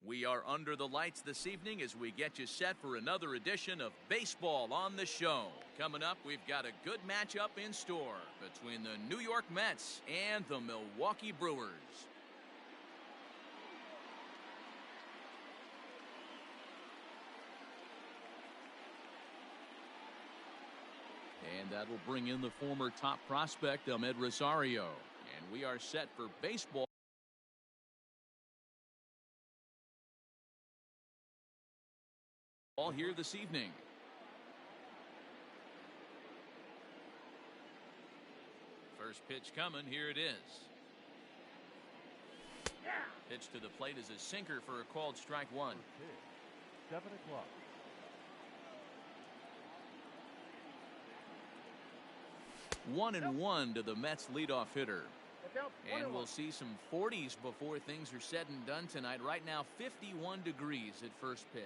We are under the lights this evening as we get you set for another edition of Baseball on the Show. Coming up, we've got a good matchup in store between the New York Mets and the Milwaukee Brewers. And that will bring in the former top prospect, Ahmed Rosario. And we are set for baseball here this evening. First pitch coming. Here it is. Pitch to the plate is a sinker for a called strike one. 7 o'clock. One and one to the Mets leadoff hitter. And we'll see some 40s before things are said and done tonight. Right now 51 degrees at first pitch.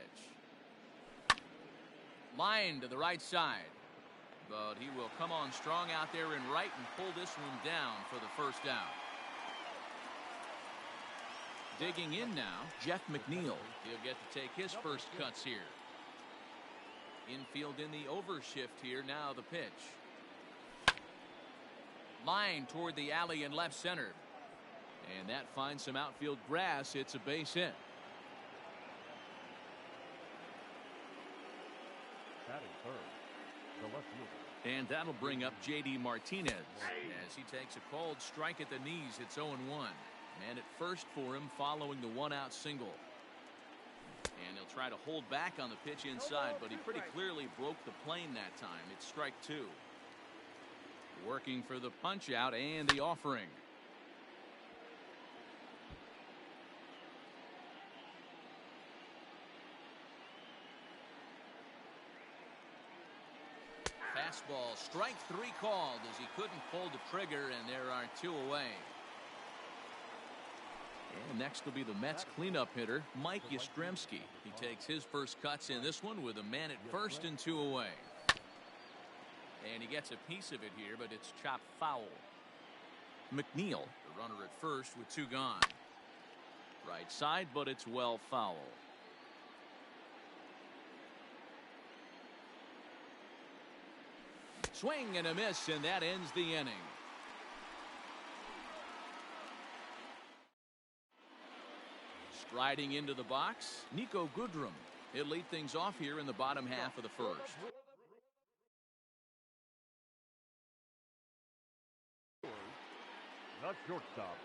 Line to the right side, but he will come on strong out there in right and pull this one down for the first out. Digging in now, Jeff McNeil. He'll get to take his first cuts here. Infield in the overshift here. Now the pitch. Line toward the alley in left center, and that finds some outfield grass. It's a base hit. And that'll bring up J.D. Martinez as he takes a called strike at the knees. It's 0-1. Man at first for him following the one-out single. And he'll try to hold back on the pitch inside, but he pretty clearly broke the plane that time. It's strike two. Working for the punch out and the offering. Fastball, strike three called as he couldn't pull the trigger, and there are two away. And next will be the Mets cleanup hitter, Mike Yastrzemski. He takes his first cuts in this one with a man at first and two away. And he gets a piece of it here, but it's chopped foul. McNeil, the runner at first with two gone. Right side, but it's well foul. Swing and a miss, and that ends the inning. Striding into the box, Nico Goodrum. He'll lead things off here in the bottom half of the first. Not shortstop.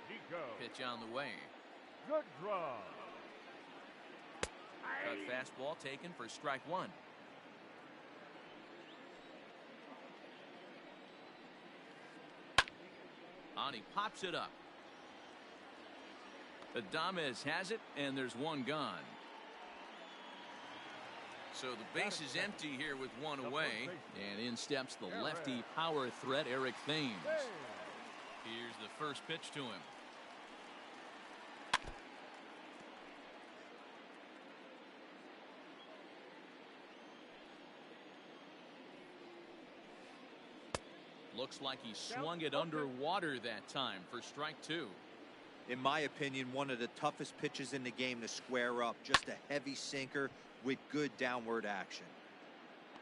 Nico. Pitch on the way. Good draw. Cut fastball taken for strike one. On he pops it up. Adames has it, and there's one gone. So the base is empty here with one away, and in steps the lefty power threat, Eric Thames. Here's the first pitch to him. Looks like he swung it underwater that time for strike two. In my opinion, one of the toughest pitches in the game to square up. Just a heavy sinker with good downward action.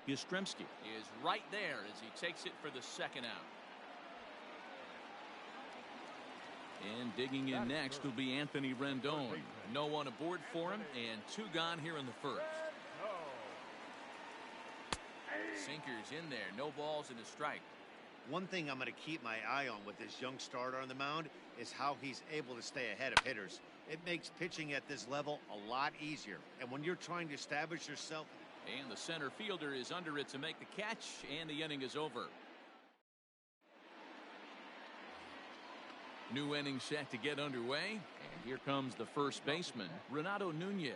Yastrzemski is right there as he takes it for the second out. And digging in next will be Anthony Rendon. No one aboard for him, and two gone here in the first. Sinkers in there, no balls and a strike. One thing I'm going to keep my eye on with this young starter on the mound is how he's able to stay ahead of hitters. It makes pitching at this level a lot easier. And when you're trying to establish yourself. And the center fielder is under it to make the catch, and the inning is over. New inning set to get underway, and here comes the first baseman, Renato Nunez.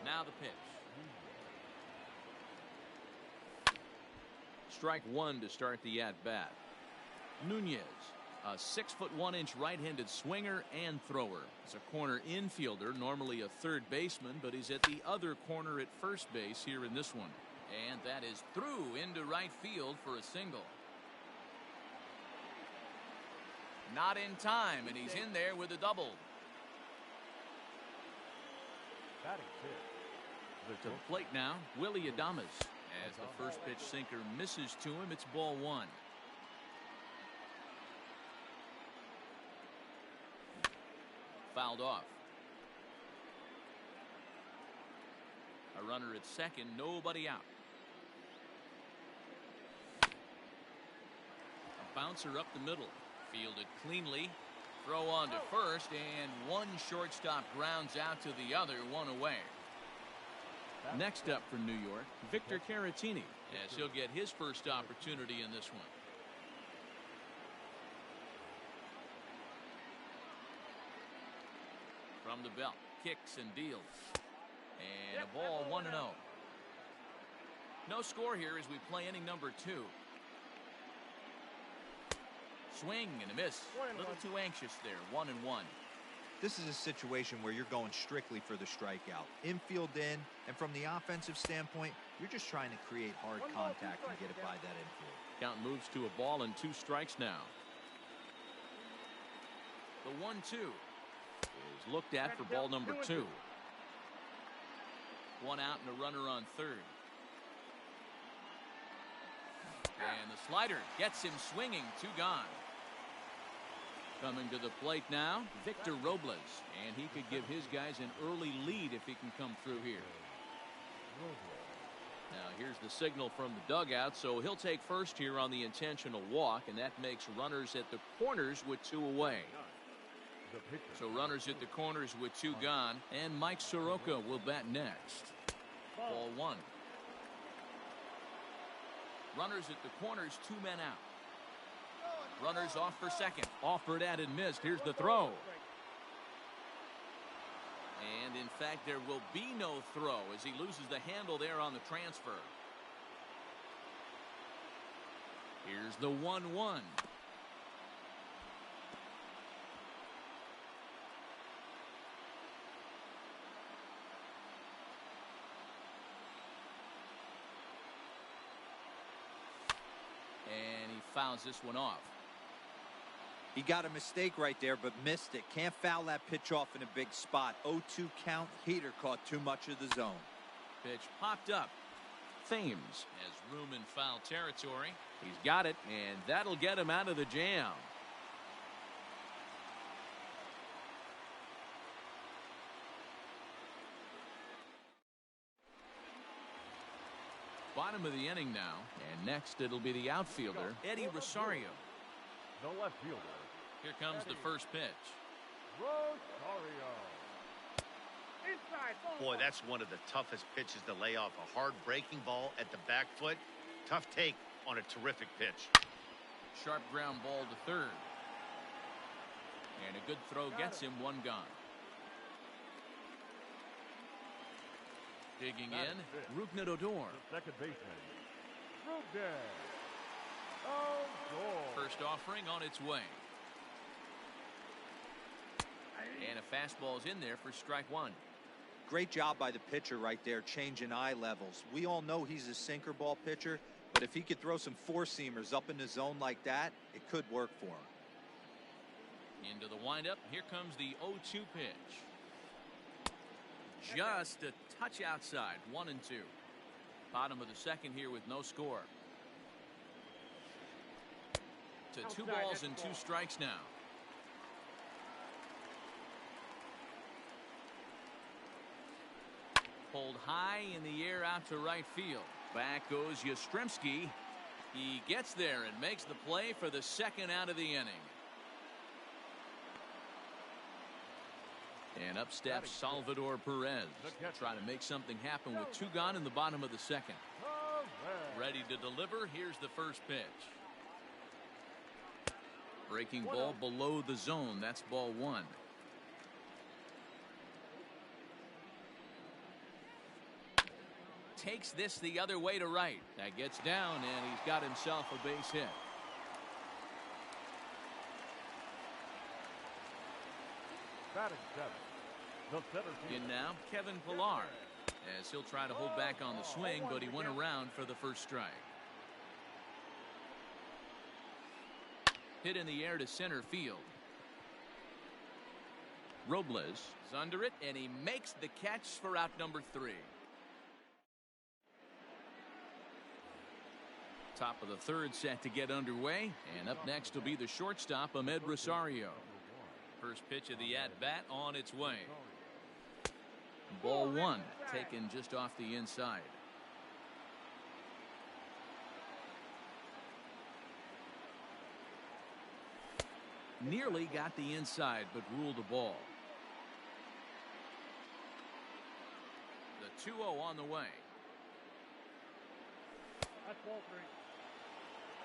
Now the pitch. Strike one to start the at-bat. Nunez, a 6'1" right-handed swinger and thrower. He's a corner infielder, normally a third baseman, but he's at the other corner at first base here in this one. And that is through into right field for a single. Not in time, and he's in there with a double. Batting fifth. To the plate now, Willie Adames. As the first pitch sinker misses to him, it's ball one. Fouled off. A runner at second, nobody out. A bouncer up the middle, fielded cleanly. Throw on to first, and one shortstop grounds out to the other, one away. Next up for New York, Victor Caratini, as he'll get his first opportunity in this one. From the belt, kicks and deals. And a ball 1-0. No score here as we play inning number 2. Swing and a miss. A little too anxious there. 1-1. This is a situation where you're going strictly for the strikeout. Infield in, and from the offensive standpoint, you're just trying to create hard contact and get it by that infield. Count moves to a ball and 2 strikes now. The 1-2 is looked at for ball number 2. 1 out and a runner on third. And the slider gets him swinging. 2 gone. Coming to the plate now, Victor Robles. And he could give his guys an early lead if he can come through here. Now here's the signal from the dugout, so he'll take first here on the intentional walk, and that makes runners at the corners with 2 away. So runners at the corners with 2 gone, and Mike Soroka will bat next. Ball 1. Runners at the corners, 2 men out. Runners off for second. Offered at and missed. Here's the throw. And in fact, there will be no throw as he loses the handle there on the transfer. Here's the 1-1. And he fouls this one off. He got a mistake right there, but missed it. Can't foul that pitch off in a big spot. 0-2 count. Heater caught too much of the zone. Pitch popped up. Thames has room in foul territory. He's got it, and that'll get him out of the jam. Bottom of the inning now, and next it'll be the outfielder, Eddie Rosario. The left fielder. Here comes the first pitch. Rosario. Inside ball. Boy, that's one of the toughest pitches to lay off. A hard breaking ball at the back foot. Tough take on a terrific pitch. Sharp ground ball to third. And a good throw gets him 1 gone. Digging in, Rougned Odor. The second baseman. Rougned. Odor. First offering on its way. And a fastball's in there for strike 1. Great job by the pitcher right there, changing eye levels. We all know he's a sinker ball pitcher, but if he could throw some 4-seamers up in the zone like that, it could work for him. Into the windup, here comes the 0-2 pitch. Just a touch outside, 1-2. Bottom of the second here with no score. To 2 balls and 2 strikes now. Pulled high in the air out to right field. Back goes Yastrzemski. He gets there and makes the play for the 2nd out of the inning. And up steps Salvador Perez. Trying to make something happen with 2 gone in the bottom of the 2nd. Ready to deliver. Here's the first pitch. Breaking ball below the zone. That's ball 1. Takes this the other way to right. That gets down, and he's got himself a base hit. Batting 7. The center fielder. In now, Kevin Pillar, as he'll try to hold back on the swing, but he went around for the first strike. Hit in the air to center field. Robles is under it, and he makes the catch for out number 3. Top of the third set to get underway, and up next will be the shortstop, Ahmed Rosario. First pitch of the at-bat on its way. Ball 1, taken just off the inside. Nearly got the inside, but ruled a ball. The 2-0 on the way. That's ball 3.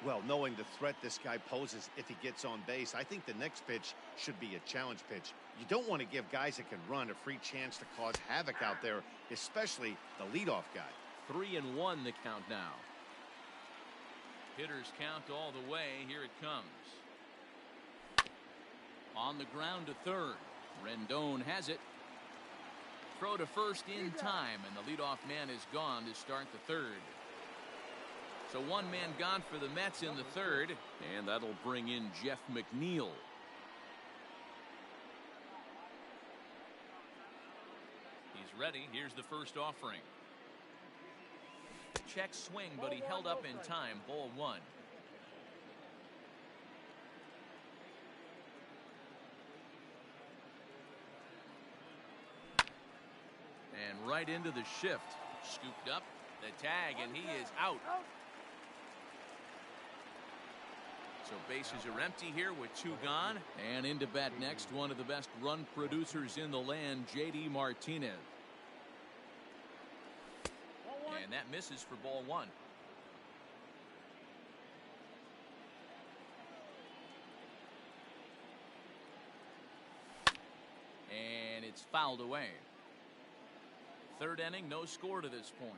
Well, knowing the threat this guy poses if he gets on base, I think the next pitch should be a challenge pitch. You don't want to give guys that can run a free chance to cause havoc out there, especially the leadoff guy. 3-1 the count now. Hitters count all the way. Here it comes. On the ground to third. Rendon has it. Throw to first in time, and the leadoff man is gone to start the third. So one man gone for the Mets in the third, and that'll bring in Jeff McNeil. He's ready. Here's the first offering. Check swing, but he held up in time. Ball 1. And right into the shift. Scooped up. The tag, and he is out. So bases are empty here with 2 gone. And into bat next, one of the best run producers in the land, JD Martinez. And that misses for ball 1. And it's fouled away. Third inning, no score to this point.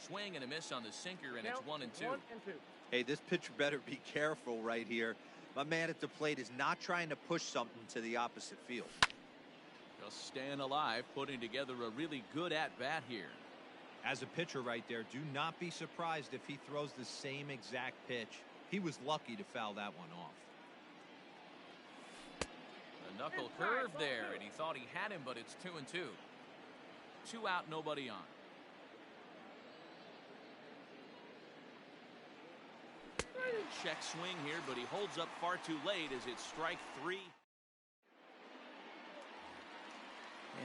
Swing and a miss on the sinker, and it's 1-2. Hey, this pitcher better be careful right here. My man at the plate is not trying to push something to the opposite field. Just staying alive, putting together a really good at-bat here. As a pitcher right there, do not be surprised if he throws the same exact pitch. He was lucky to foul that one off. A knuckle curve there, and he thought he had him, but it's 2-2. 2 out, nobody on. Check swing here, but he holds up far too late as it's strike 3.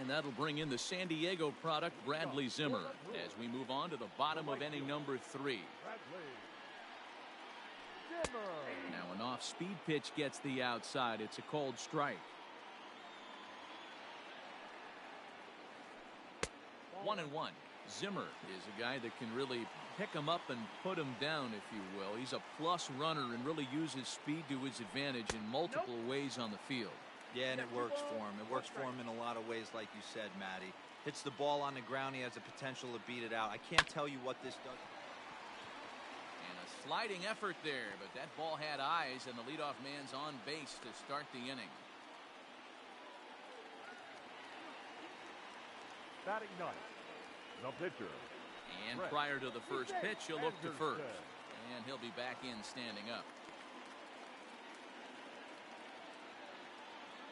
And that'll bring in the San Diego product, Bradley Zimmer, as we move on to the bottom of inning number 3. Now an off-speed pitch gets the outside. It's a called strike. 1-1. Zimmer is a guy that can really pick him up and put him down, if you will. He's a plus runner and really uses speed to his advantage in multiple ways on the field. Yeah, and it works for him. It works for him in a lot of ways, like you said, Matty. Hits the ball on the ground. He has the potential to beat it out. I can't tell you what this does. And a sliding effort there, but that ball had eyes, and the leadoff man's on base to start the inning. Batting ninth, the pitcher. And prior to the first pitch, he'll look to first. And he'll be back in standing up.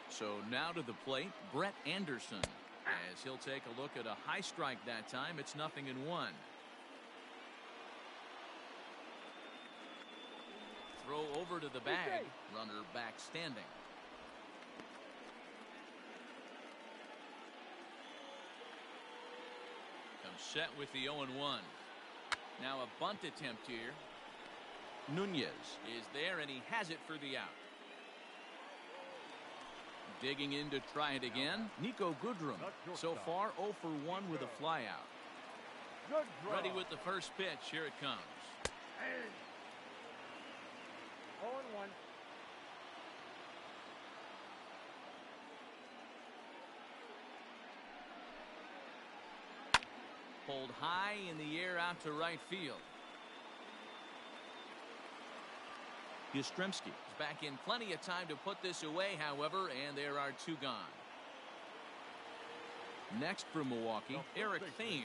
So now to the plate, Brett Anderson. As he'll take a look at a high strike that time. It's 0-1. Throw over to the bag. Runner back standing. Set with the 0-1. Now a bunt attempt here. Nunez is there, and he has it for the out. Digging in to try it again. Nico Goodrum so far 0 for 1 with a flyout. Ready with the first pitch. Here it comes. 0-1. Pulled high in the air out to right field. Yastrzemski is back in plenty of time to put this away, however, and there are 2 gone. Next from Milwaukee, Eric Thames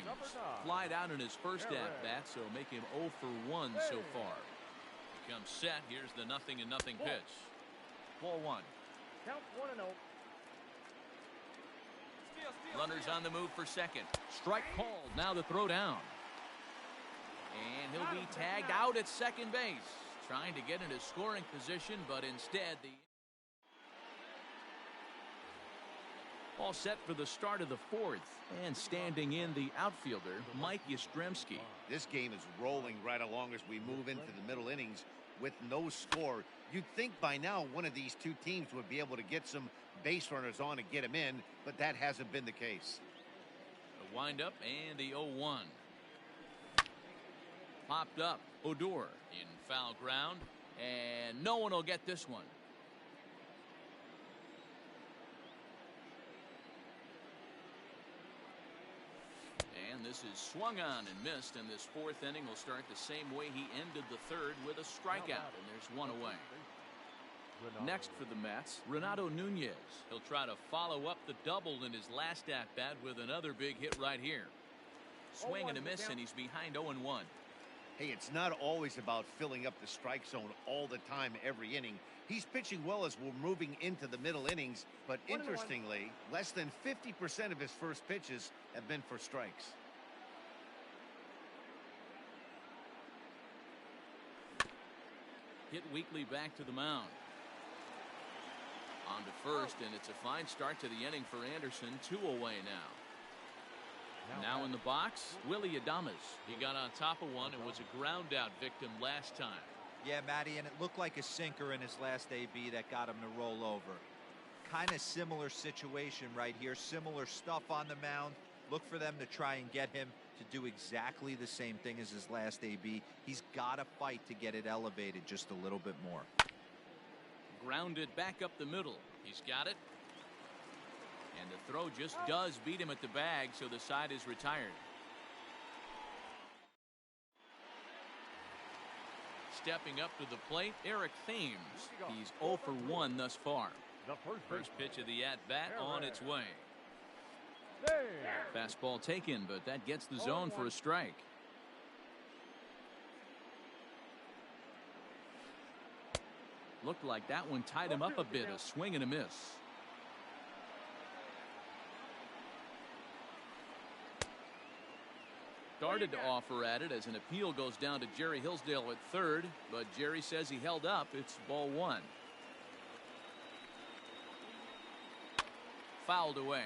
flied out in his first at-bat, so make him 0 for 1 so far. comes set. Here's the 0-0 pitch. Ball 1. Count 1-0. Runners on the move for second. Strike called. Now the throw down. And he'll be tagged out at second base. Trying to get into scoring position, but instead the... All set for the start of the fourth. And standing in, the outfielder, Mike Yastrzemski. This game is rolling right along as we move into the middle innings with no score. You'd think by now one of these two teams would be able to get some base runners on and get them in, but that hasn't been the case. The windup and the 0-1. Popped up. Odor in foul ground, and no one will get this one. And this is swung on and missed, and this fourth inning will start the same way he ended the third, with a strikeout, and there's one away. Next for the Mets, Renato Nunez. He'll try to follow up the double in his last at-bat with another big hit right here. Swing and a miss, and he's behind 0-1. Hey, it's not always about filling up the strike zone all the time every inning. He's pitching well as we're moving into the middle innings, but interestingly, less than 50% of his first pitches have been for strikes. Hit weakly back to the mound. On to first, and it's a fine start to the inning for Anderson. 2 away now. Now in the box, Willie Adames. He got on top of one and was a ground out victim last time. Yeah, Matty, and it looked like a sinker in his last AB that got him to roll over. Kind of similar situation right here. Similar stuff on the mound. Look for them to try and get him to do exactly the same thing as his last AB. He's got to fight to get it elevated just a little bit more. Grounded back up the middle. He's got it. And the throw just does beat him at the bag, so the side is retired. Stepping up to the plate, Eric Thames. He's 0 for 1 thus far. First pitch of the at-bat on its way. Fastball taken, but that gets the zone for a strike. Looked like that one tied him up a bit. A swing and a miss. Started to offer at it as an appeal goes down to Jerry Hillsdale at third, but Jerry says he held up. It's ball 1. Fouled away.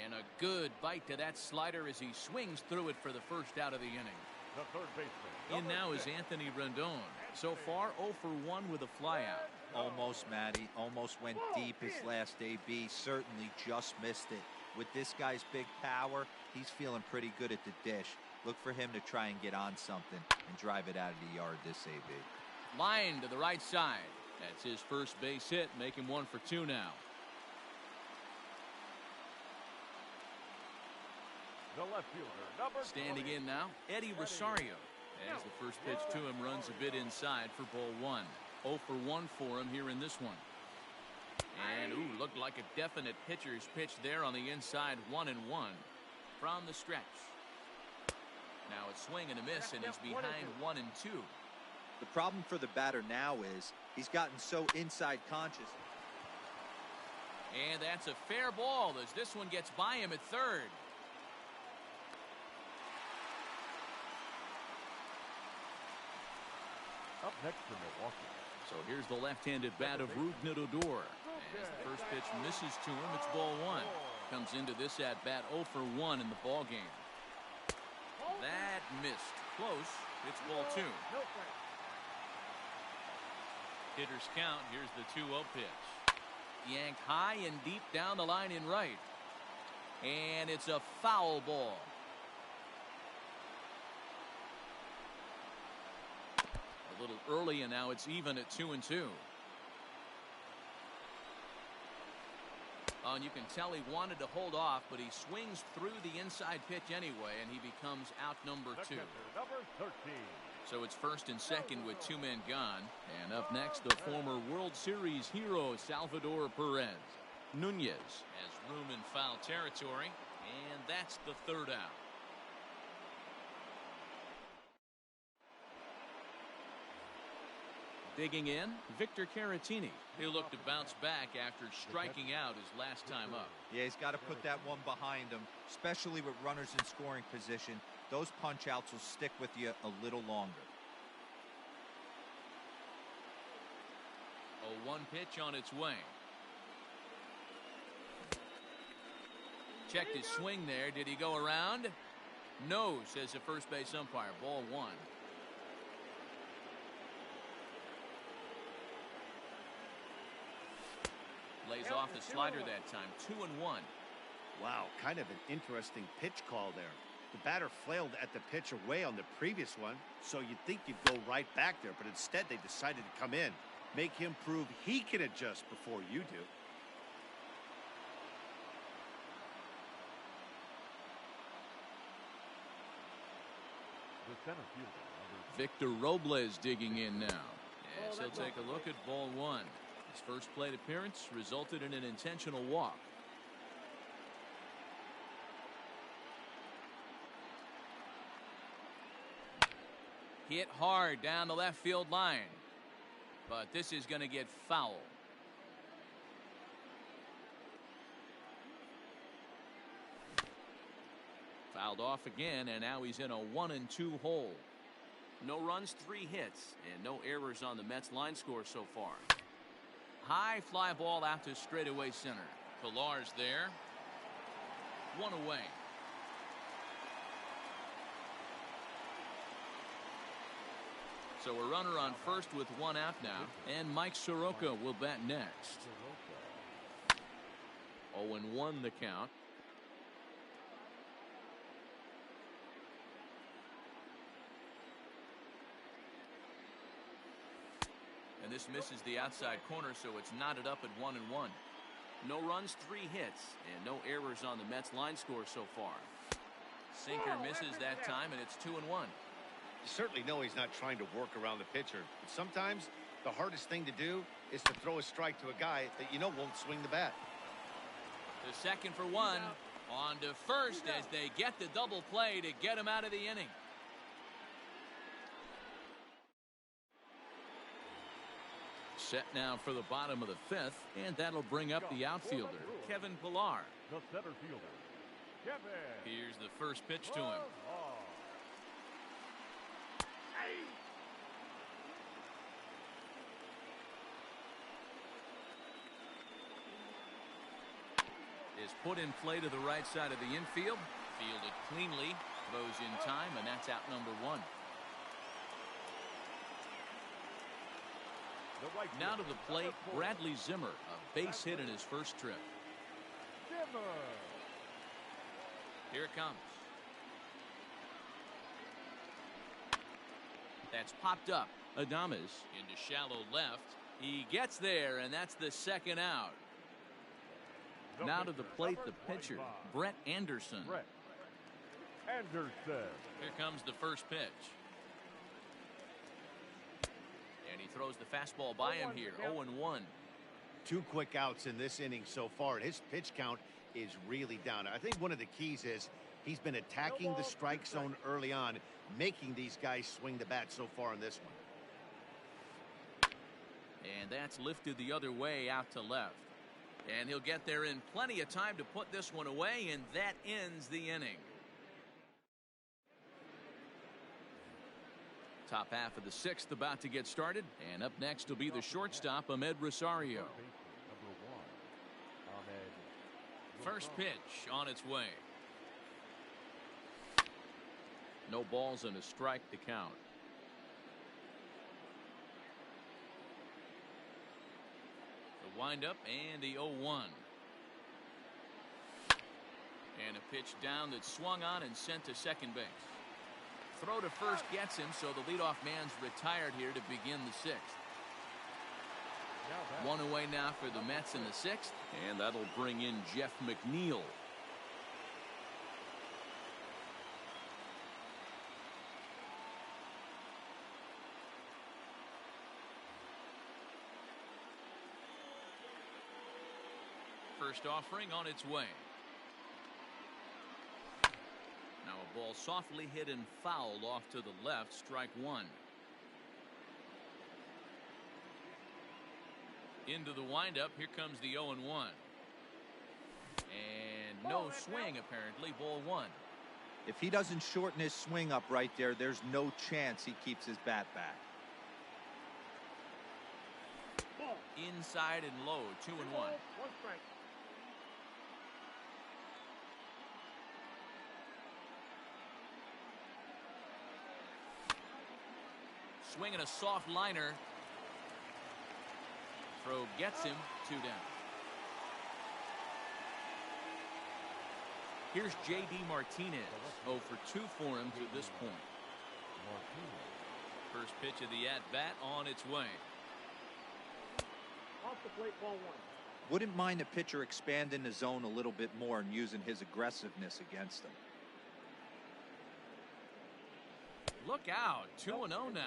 And a good bite to that slider as he swings through it for the first out of the inning. The third baseman. In now is Anthony Rendon. So far 0 for 1 with a flyout. Almost, Matty. Almost went deep his last AB. Certainly just missed it. With this guy's big power, he's feeling pretty good at the dish. Look for him to try and get on something and drive it out of the yard this AB. Line to the right side. That's his first base hit, making 1 for 2 now. The left fielder, number Standing 20. in now, Eddie Rosario. As the first pitch to him runs a bit inside for ball 1. 0 for 1 for him here in this one. And, looked like a definite pitcher's pitch there on the inside. 1-1 from the stretch. Now it's swing and a miss, and he's behind 1-2. The problem for the batter now is he's gotten so inside conscious. And that's a fair ball as this one gets by him at third. Up next for Milwaukee. So here's the left-handed bat of Rougned Odor. As the first pitch misses to him, it's ball 1. Comes into this at-bat 0 for 1 in the ball game. That missed. Close. It's ball 2. Hitters count. Here's the 2-0 pitch. Yanked high and deep down the line in right. And it's a foul ball. A little early, and now it's even at 2-2. Oh, and you can tell he wanted to hold off, but he swings through the inside pitch anyway, and he becomes out number 2. Number 13. So it's first and second with 2 men gone. And up next, the former World Series hero, Salvador Perez. Nunez has room in foul territory, That's the third out. Digging in, Victor Caratini. He'll look to bounce back after striking out his last time up. Yeah, he's got to put that one behind him, especially with runners in scoring position. Those punch outs will stick with you a little longer. 0-1 pitch on its way. Checked his swing there. Did he go around? No, says the first base umpire. Ball one. Lays off the slider that time. 2-1. Wow, kind of an interesting pitch call there. The batter flailed at the pitch away on the previous one, so you'd think you'd go right back there, but instead they decided to come in, make him prove he can adjust before you do. The center fielder, Victor Robles digging in now. Yes, he'll take a look at ball one. His first plate appearance resulted in an intentional walk. Hit hard down the left field line. But this is going to get foul. Fouled off again, and now he's in a 1-2 hole. No runs, 3 hits, and no errors on the Mets line score so far. High fly ball out to straightaway center. Pilar's there. 1 away. So a runner on first with 1 out now, and Mike Soroka will bat next. 0-1 the count. And this misses the outside corner, so it's knotted up at 1-1. No runs, 3 hits, and no errors on the Mets line score so far. Sinker misses that time, and it's 2-1. You certainly know he's not trying to work around the pitcher. But sometimes the hardest thing to do is to throw a strike to a guy that you know won't swing the bat. The second for 1. On to first as they get the double play to get him out of the inning. Set now for the bottom of the 5th, and that'll bring up the outfielder, Kevin Pilar. the center fielder, Kevin. Here's the first pitch to him. Is put in play to the right side of the infield. Fielded cleanly. Throws in time, and that's out number 1. Now to the plate, Bradley Zimmer, a base hit in his first trip. Zimmer. Here it comes. That's popped up. Adames into shallow left. He gets there, and that's the second out. Now to the plate, the pitcher, Brett Anderson. Brett Anderson. Here comes the first pitch. And he throws the fastball by him here. 0-1. 2 quick outs in this inning so far, and his pitch count is really down. I think one of the keys is he's been attacking the strike zone early on, making these guys swing the bat so far in this one. And that's lifted the other way out to left. And he'll get there in plenty of time to put this one away, and that ends the inning. Top half of the 6th about to get started, and up next will be the shortstop, Ahmed Rosario. First pitch on its way. No balls and a strike to count. The windup and the 0-1. And a pitch down that swung on and sent to second base. Throw to first gets him, so the leadoff man's retired here to begin the 6th. 1 away now for the Mets in the 6th, and that'll bring in Jeff McNeil. First offering on its way. Ball softly hit and fouled off to the left. Strike one. Into the windup. Here comes the 0-1. And no swing, apparently. Ball one. If he doesn't shorten his swing up right there, there's no chance he keeps his bat back. Inside and low. 2-1. Swinging a soft liner. Throw gets him. 2 down. Here's J.D. Martinez. 0 for 2 for him to this point. First pitch of the at-bat on its way. Off the plate, ball one. Wouldn't mind a pitcher expanding the zone a little bit more and using his aggressiveness against them. Look out. 2-0 now.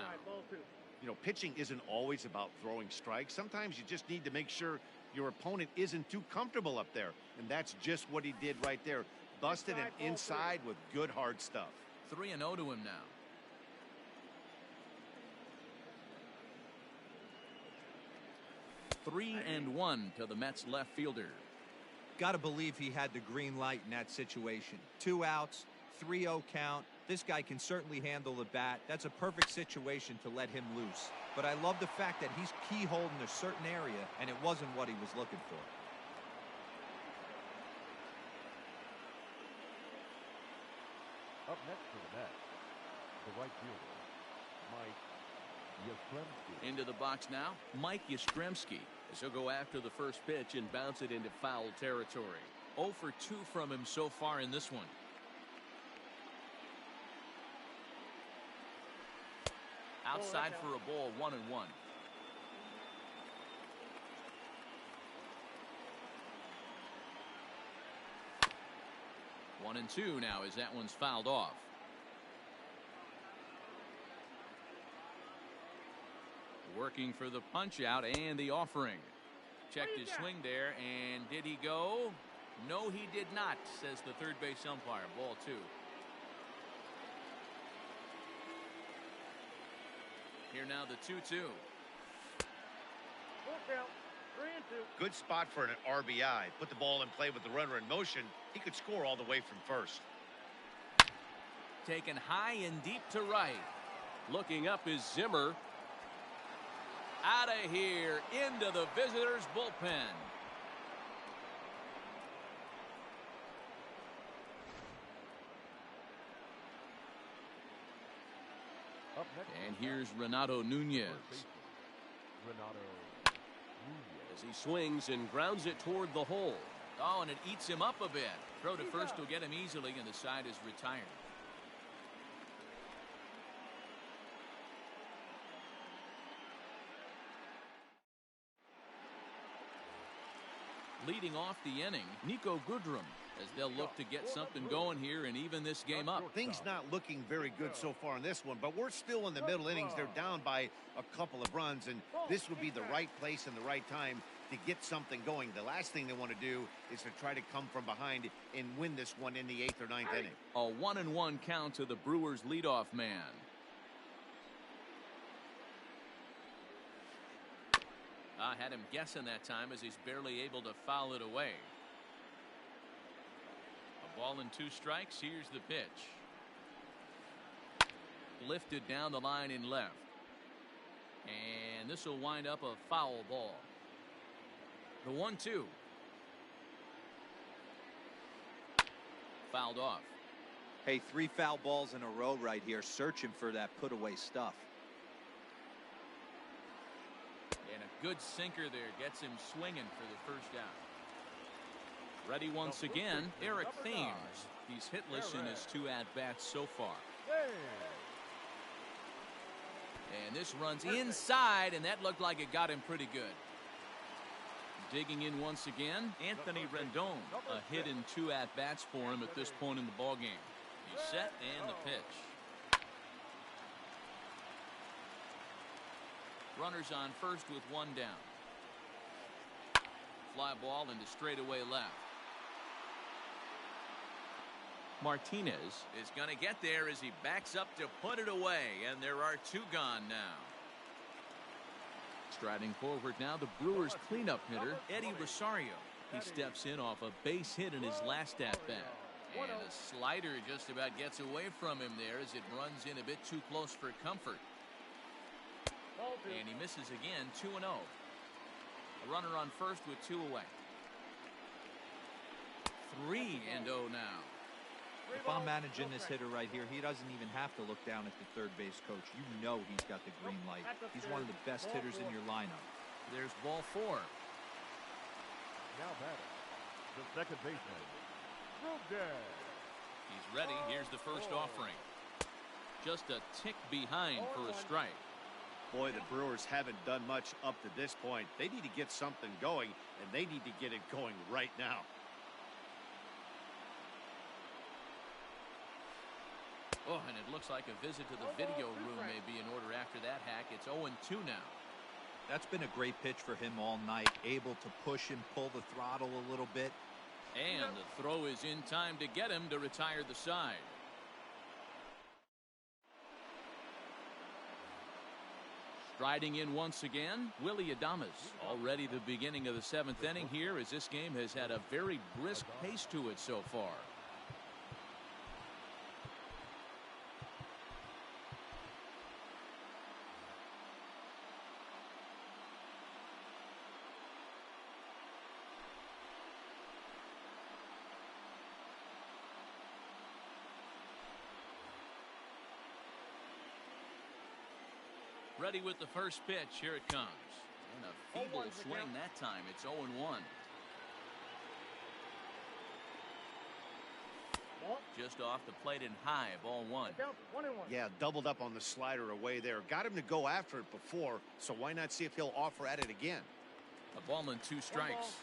You know, pitching isn't always about throwing strikes. Sometimes you just need to make sure your opponent isn't too comfortable up there. And that's just what he did right there. Busted him inside with good hard stuff. 3-0 to him now. Three and 1 to the Mets left fielder. Got to believe he had the green light in that situation. 2 outs, 3-0 count. This guy can certainly handle the bat. That's a perfect situation to let him loose. But I love the fact that he's keyholed in a certain area, and it wasn't what he was looking for. Up next for the Mets, the right fielder, Mike Yastrzemski. Into the box now, Mike Yastrzemski, as he'll go after the first pitch and bounce it into foul territory. 0 for 2 from him so far in this one. Outside for a ball. 1-1. 1-2 now as that one's fouled off. Working for the punch out and the offering. Checked his swing there, and did he go? No, he did not, says the third base umpire. Ball 2. Here now the 2-2. Good spot for an RBI. Put the ball in play with the runner in motion. He could score all the way from first. Taken high and deep to right. Looking up is Zimmer. Out of here into the visitors' bullpen. Up next And here's Renato Nunez. Renato As he swings and grounds it toward the hole. Oh, and it eats him up a bit. Throw to first will get him easily, and the side is retired. Leading off the inning, Nico Goodrum, as they'll look to get something going here and even this game up. Things not looking very good so far in this one, but we're still in the middle innings. They're down by a couple of runs, and this would be the right place and the right time to get something going. The last thing they want to do is to try to come from behind and win this one in the 8th or 9th inning. A 1-1 count to the Brewers' leadoff man. I had him guessing that time as he's barely able to foul it away. A ball and 2 strikes. Here's the pitch. Lifted down the line in left. And this will wind up a foul ball. The 1-2. Fouled off. Hey, 3 foul balls in a row right here, searching for that put-away stuff. And a good sinker there gets him swinging for the first out. Ready once again, Eric Thames. He's hitless in his 2 at-bats so far. And this runs inside, and that looked like it got him pretty good. Digging in once again, Anthony Rendon. A hit in 2 at-bats for him at this point in the ballgame. He's set, and the pitch. Runners on first with 1 down. Fly ball into straightaway left. Martinez is going to get there as he backs up to put it away, and there are two gone now. Striding forward now, the Brewers cleanup hitter, Eddie Rosario. He steps in off a base hit in his last at-bat. And a slider just about gets away from him there as it runs in a bit too close for comfort. And he misses again, 2-0. A runner on first with two away. 3-0 now. If I'm managing this hitter right here, he doesn't even have to look down at the third base coach. You know he's got the green light. He's one of the best hitters in your lineup. There's ball 4. Now batting, the second baseman, Rudez. He's ready. Here's the first offering. Just a tick behind for a strike. Boy, the Brewers haven't done much up to this point. They need to get something going, and they need to get it going right now. Oh, and it looks like a visit to the video room may be in order after that hack. It's 0-2 now. That's been a great pitch for him all night. Able to push and pull the throttle a little bit. And the throw is in time to get him to retire the side. Striding in once again, Willie Adames. Already the beginning of the 7th inning here, as this game has had a very brisk pace to it so far. Ready with the first pitch. Here it comes. And a feeble swing that time. It's 0-1. Just off the plate and high. Ball 1. Yeah, doubled up on the slider away there. Got him to go after it before, so why not see if he'll offer at it again? A ball and 2 strikes.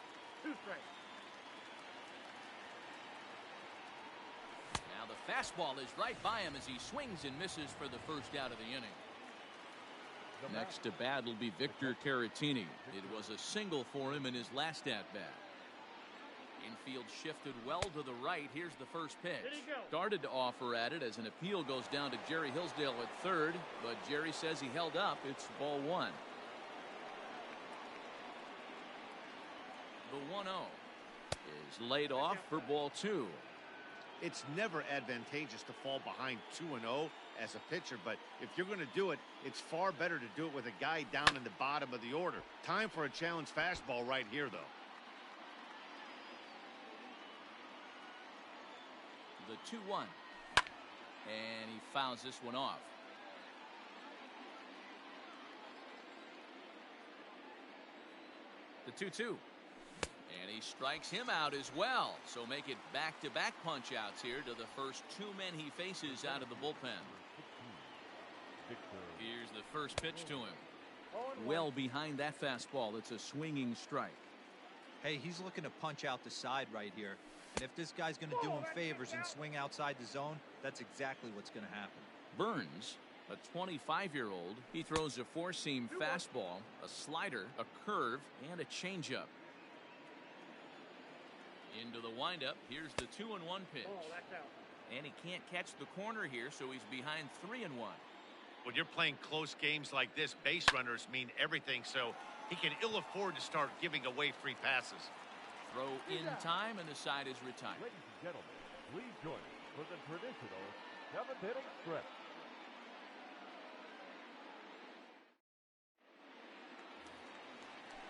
Now the fastball is right by him as he swings and misses for the first out of the inning. Next to bat will be Victor Caratini. It was a single for him in his last at-bat. Infield shifted well to the right. Here's the first pitch. Started to offer at it as an appeal goes down to Jerry Hillsdale at third, but Jerry says he held up. It's ball 1. The 1-0 is laid off for ball 2. It's never advantageous to fall behind 2-0 as a pitcher, but if you're going to do it, it's far better to do it with a guy down in the bottom of the order. Time for a challenge fastball right here, though. The 2-1. And he fouls this one off. The 2-2. And he strikes him out as well. So make it back-to-back punch-outs here to the first 2 men he faces out of the bullpen. Here's the first pitch to him. Well behind that fastball. It's a swinging strike. Hey, he's looking to punch out the side right here. And if this guy's going to do him favors and swing outside the zone, that's exactly what's going to happen. Burns, a 25-year-old, he throws a 4-seam fastball, a slider, a curve, and a changeup. Into the windup. Here's the 2-1 pitch. And he can't catch the corner here, so he's behind 3-1. When you're playing close games like this, base runners mean everything, so he can ill afford to start giving away free passes. Throw in time, and the side is retired. Ladies and gentlemen, please join us for the traditional 7th inning stretch.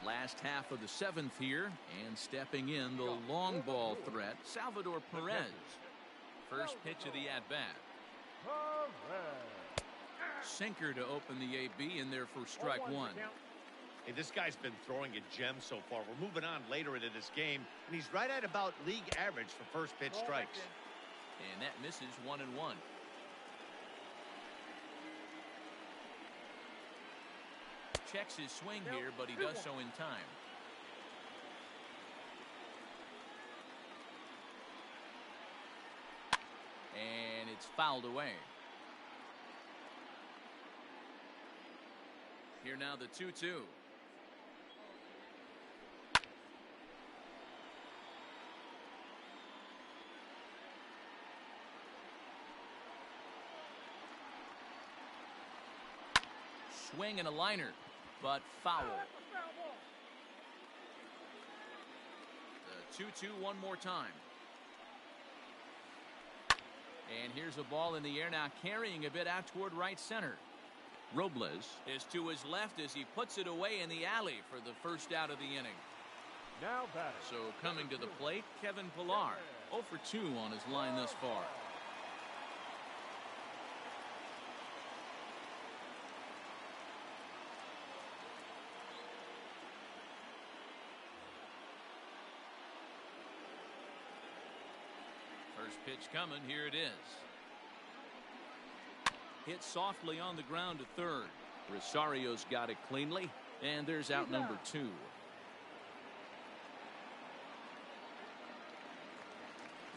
Last half of the 7th here, and stepping in the long ball threat, Salvador Perez. First pitch of the at-bat. Sinker to open the AB in there for strike 1. Hey, this guy's been throwing a gem so far. We're moving on later into this game, and he's right at about league average for first pitch strikes. And that misses 1-1. Checks his swing here, but he does so in time. And it's fouled away. Here now the 2-2. swing and a liner, but foul. The 2-2 one more time. And here's a ball in the air now, carrying a bit out toward right center. Robles is to his left as he puts it away in the alley for the first out of the inning. Now batting. So coming to the plate, Kevin Pillar, 0 for 2 on his line thus far. First pitch coming, here it is. Hit softly on the ground to third. Rosario's got it cleanly, and there's out number 2.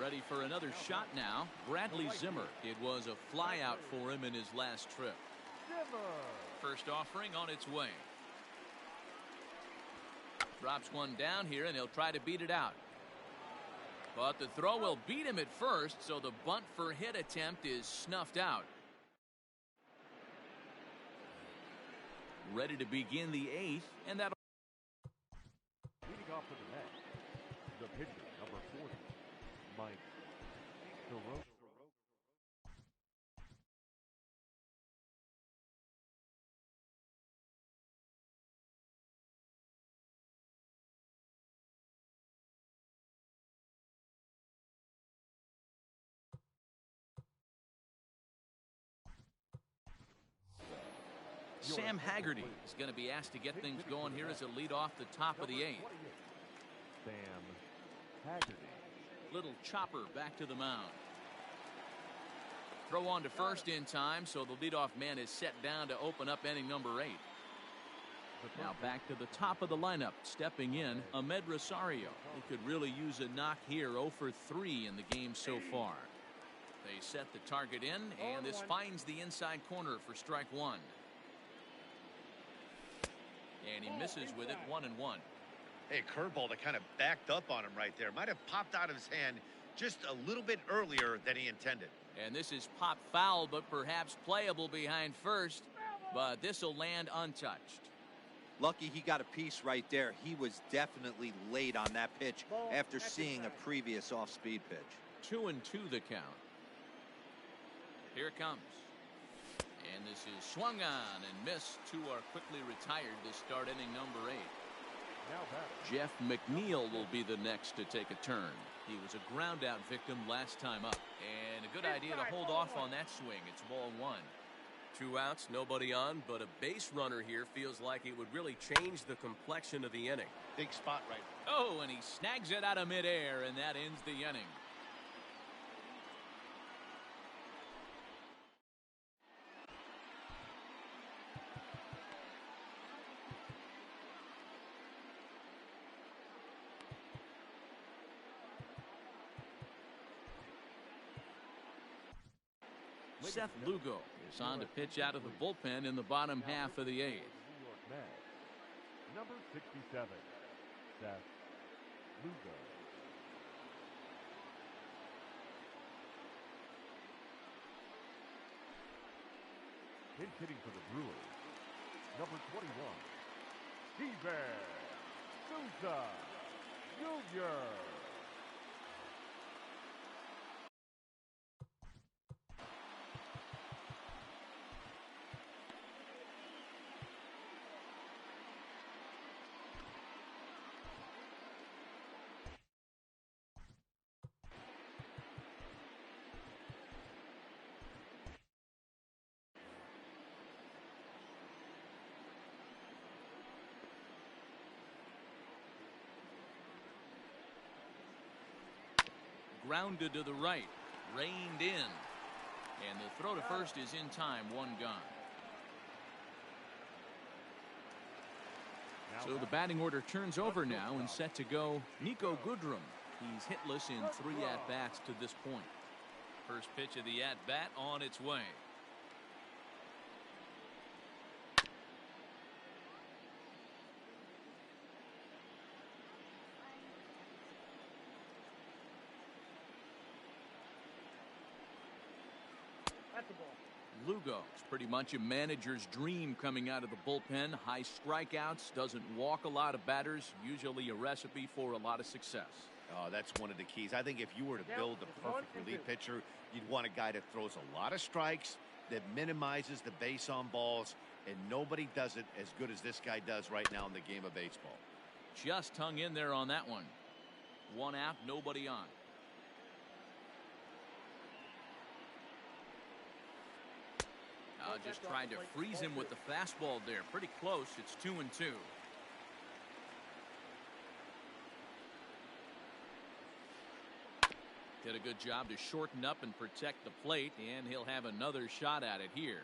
Ready for another shot now, Bradley Zimmer. It was a flyout for him in his last trip. First offering on its way. Drops one down here, and he'll try to beat it out. But the throw will beat him at first, so the bunt for hit attempt is snuffed out. Ready to begin the 8th, and that'll... Leading off to the net, the pitcher, number 40, Mike Soroka. Sam Haggerty is going to be asked to get things going here as a lead off the top of the 8th. Sam Haggerty. Little chopper back to the mound. Throw on to first in time, so the leadoff man is set down to open up inning number 8. Now back to the top of the lineup, stepping in, Ahmed Rosario. He could really use a knock here, 0 for 3 in the game so far. They set the target in, and this finds the inside corner for strike 1. And he misses with it, 1-1. Hey, curveball that kind of backed up on him right there. Might have popped out of his hand just a little bit earlier than he intended. And this is pop foul, but perhaps playable behind first. But this will land untouched. Lucky he got a piece right there. He was definitely late on that pitch after seeing a previous off-speed pitch. 2-2 the count. Here it comes. And this is swung on and missed. 2 are quickly retired to start inning number 8. Jeff McNeil will be the next to take a turn. He was a ground out victim last time up. And a good idea to hold off on that swing. It's ball 1. 2 outs, nobody on, but a base runner here feels like it would really change the complexion of the inning. Big spot right. Oh, and he snags it out of midair, and that ends the inning. Seth Lugo is on to pitch out of the bullpen in the bottom half of the 8th. New York Mets, number 67, Seth Lugo. Pinch hitting for the Brewers, number 21, Steven Souza Jr. Grounded to the right, reined in, and the throw to first is in time, 1 gone. So the batting order turns over now and set to go Nico Goodrum. He's hitless in 3 at-bats to this point. First pitch of the at-bat on its way. Lugo. It's pretty much a manager's dream coming out of the bullpen. High strikeouts, doesn't walk a lot of batters, usually a recipe for a lot of success. Oh, that's one of the keys. I think if you were to build a perfect relief pitcher, you'd want a guy that throws a lot of strikes, that minimizes the base on balls, and nobody does it as good as this guy does right now in the game of baseball. Just hung in there on that one. One out, nobody on. Just tried to freeze him with the fastball there. Pretty close. It's 2-2. Did a good job to shorten up and protect the plate, and he'll have another shot at it here.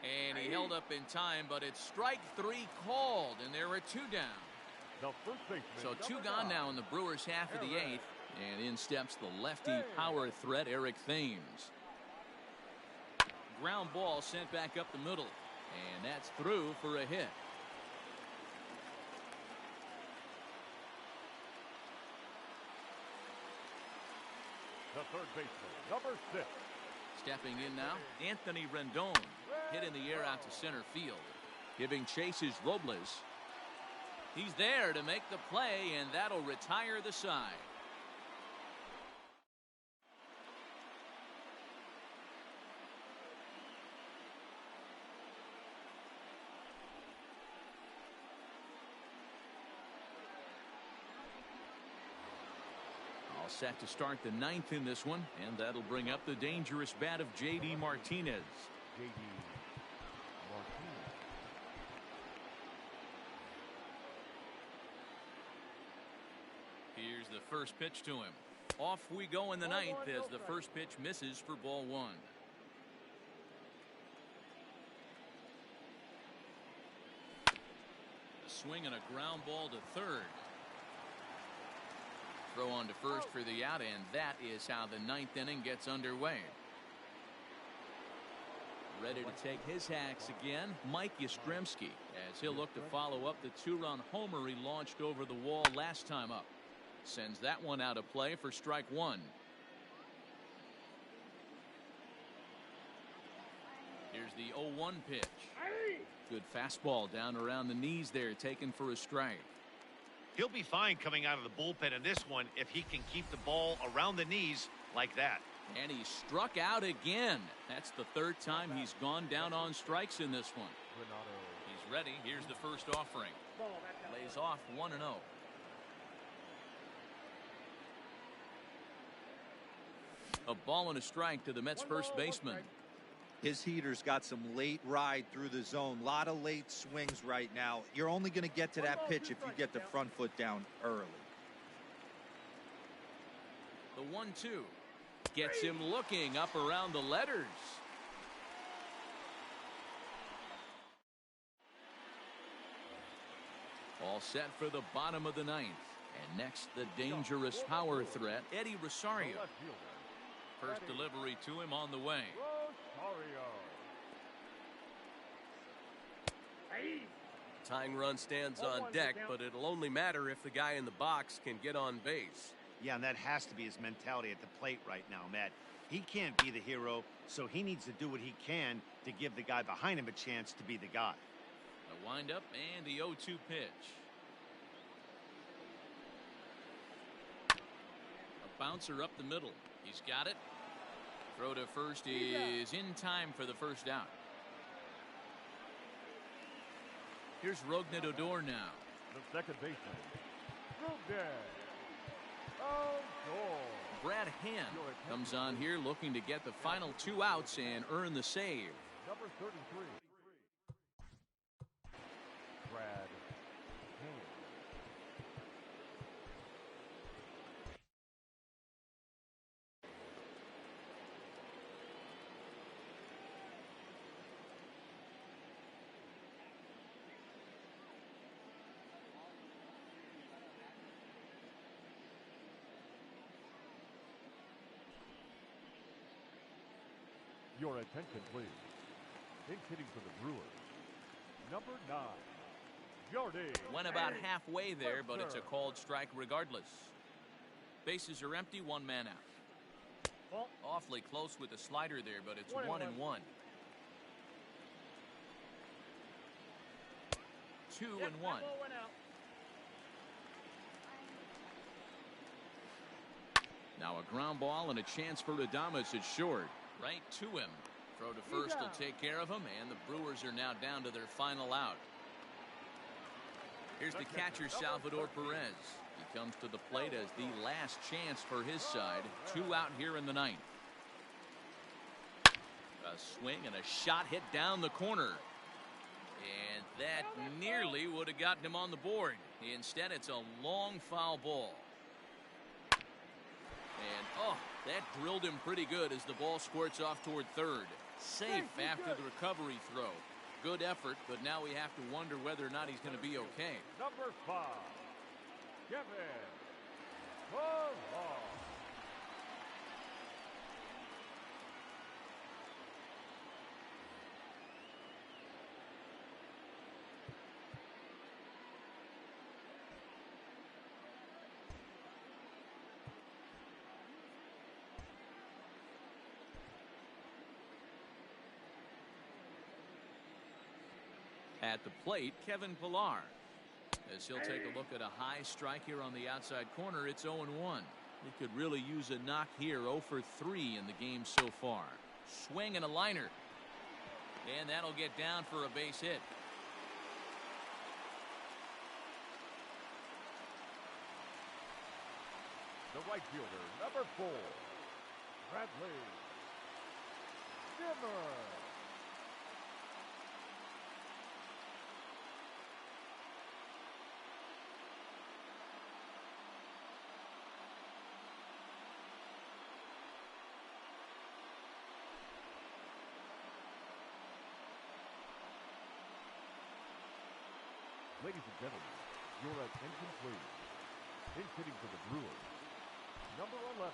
And he held up in time, but it's strike 3 called, and there are 2 down. The first baseman, So 2 gone now in the Brewers' half of the 8th. And in steps the lefty power threat, Eric Thames. Ground ball sent back up the middle. And that's through for a hit. the third baseman, number 6. Stepping in now, Anthony Rendon. Hit in the air out to center field. Giving chase is Robles. He's there to make the play, and that'll retire the side. All set to start the 9th in this one, and that'll bring up the dangerous bat of J.D. Martinez. J.D. Martinez. Here's the first pitch to him. Off we go in the 9th as the first pitch misses for ball 1. A swing and a ground ball to third. Throw on to first for the out, and that is how the 9th inning gets underway. Ready to take his hacks again, Mike Yastrzemski, as he'll look to follow up the 2-run homer he launched over the wall last time up. Sends that one out of play for strike 1. Here's the 0-1 pitch. Good fastball down around the knees there, taken for a strike. He'll be fine coming out of the bullpen in this one if he can keep the ball around the knees like that. And he struck out again. That's the 3rd time he's gone down on strikes in this one. He's ready. Here's the first offering. Lays off 1-0. A ball and a strike to the Mets first baseman. His heater's got some late ride through the zone. A lot of late swings right now. You're only going to get to that pitch if you get the front foot down early. The 1-2 gets him looking up around the letters. All set for the bottom of the 9th. And next, the dangerous power threat, Eddie Rosario. First delivery to him on the way. Tying run stands on deck, but it'll only matter if the guy in the box can get on base. Yeah, and that has to be his mentality at the plate right now, Matt. He can't be the hero, so he needs to do what he can to give the guy behind him a chance to be the guy. A windup and the 0-2 pitch. A bouncer up the middle. He's got it. Throw to first is in time for the first out. Here's Rougned Odor now. The second baseman, Rougned Odor. Brad Hand comes on here looking to get the final 2 outs and earn the save. Number 33, Brad Hand. Your attention, please. Pinch hitting for the Brewers, number 9, Jordy. Went about halfway there, but it's a called strike regardless. Bases are empty, one man out. Ball. Awfully close with the slider there, but it's 1-1. 2-1. Now a ground ball and a chance for Adames at short. Right to him. Throw to first will take care of him, and the Brewers are now down to their final out. Here's the catcher, Salvador Perez. He comes to the plate as the last chance for his side. 2 out here in the ninth. A swing and a shot hit down the corner. And that nearly would have gotten him on the board. Instead, it's a long foul ball. And, oh, that drilled him pretty good as the ball squirts off toward third. Safe after the recovery throw. Good effort, but now we have to wonder whether or not he's going to be okay. Number 5, Kevin Pillar. At the plate, Kevin Pillar. As he'll take a look at a high strike here on the outside corner, it's 0-1. He could really use a knock here. 0 for 3 in the game so far. Swing and a liner. And that'll get down for a base hit. The right fielder, number 4, Bradley Zimmer. Ladies and gentlemen, your attention please. Pinch hitting for the Brewers, number 11.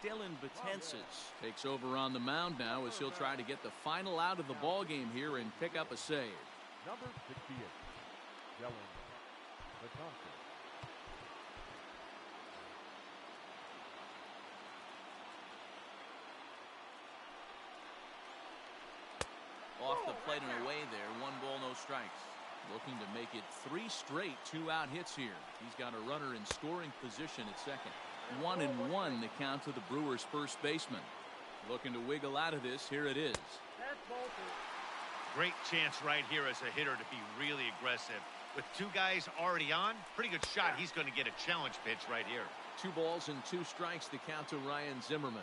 Dylan Betances takes over on the mound now as he'll try to get the final out of the ball game here and pick up a save. Number 68, Dylan Betances. Off the plate and away there. 1 ball, no strikes. Looking to make it 3 straight 2-out hits here. He's got a runner in scoring position at second. 1-1 the count to the Brewers' first baseman. Looking to wiggle out of this. Here it is. Great chance right here as a hitter to be really aggressive. With 2 guys already on, pretty good shot. He's going to get a challenge pitch right here. 2 balls and 2 strikes the count to Ryan Zimmerman.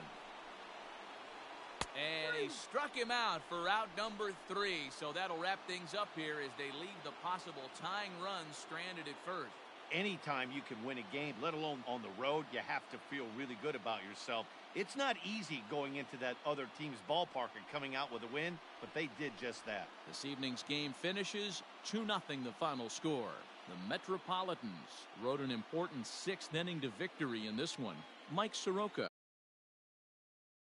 And he struck him out for out number 3. So that'll wrap things up here as they leave the possible tying run stranded at first. Anytime you can win a game, let alone on the road, you have to feel really good about yourself. It's not easy going into that other team's ballpark and coming out with a win, but they did just that. This evening's game finishes 2-0 the final score. The Metropolitans rode an important 6th inning to victory in this one. Mike Soroka.